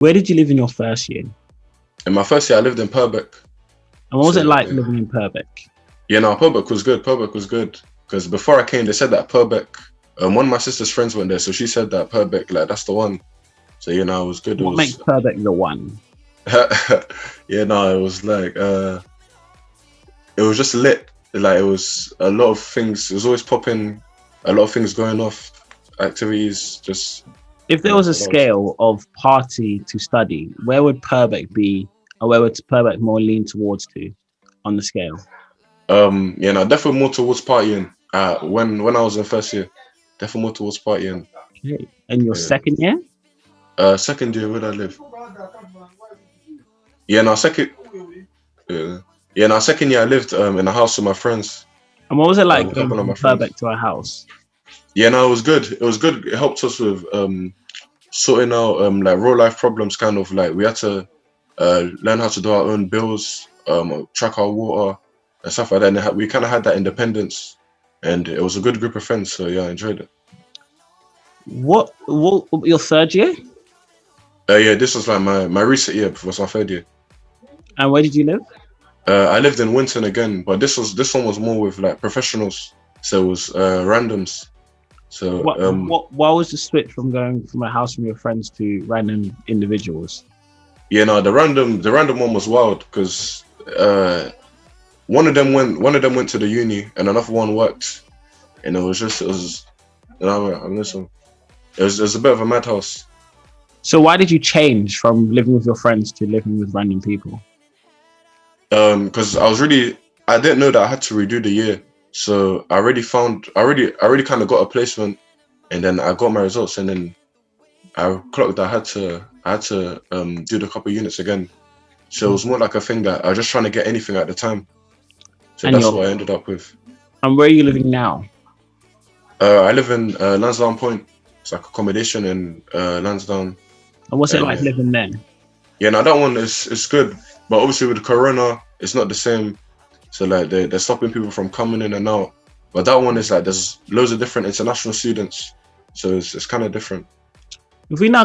Where did you live in your first year? In my first year, I lived in Purbeck. And what was So it like yeah, living in Purbeck? yeah, no, Purbeck was good. Purbeck was good because before I came, they said that Purbeck. One of my sister's friends went there, so she said that Purbeck, like that's the one. So you know, it was good. It What makes was, Purbeck the one? yeah, no, it was like it was just lit. Like it was a lot of things. It was always popping, a lot of things going off, activities. Just If there yeah, was a so that was. scale of party to study, where would Purbeck be, or where would Purbeck more lean towards to on the scale? Yeah, no, definitely more towards partying. When I was in first year, definitely more towards partying. Okay. And your Yeah. second year? Second year, where did I live? Yeah, no, second. Yeah, yeah, no, second year I lived in a house with my friends. And what was it like A going couple of from my friends. Purbeck to a house? Yeah, no, it was good. It was good. It helped us with sorting out like real life problems. Kind of like we had to learn how to do our own bills, track our water and stuff like that. And we kind of had that independence, and it was a good group of friends. So yeah, I enjoyed it. What your third year? Yeah, this was like my recent year. It was my third year. And where did you live? I lived in Winton again, but this one was more with like professionals, so it was randoms. So Why was the switch from going from a house from your friends to random individuals? yeah, no, the random one was wild because one of them went to the uni and another one worked, and it was you know I'm listening. It was a bit of a madhouse. So why did you change from living with your friends to living with random people? Because I didn't know that I had to redo the year, so I already kind of got a placement, and then I got my results, and then I clocked that I had to do the couple units again. So it was more like a thing that I was just trying to get anything at the time. So And that's your what I ended up with. and where are you living now? I live in Lansdowne Point. It's like accommodation in Lansdowne, And what's it and like living there? yeah, now that one is good, but obviously with Corona, it's not the same. So like they're stopping people from coming in and out. But that one is like there's loads of different international students, so it's kind of different. If we now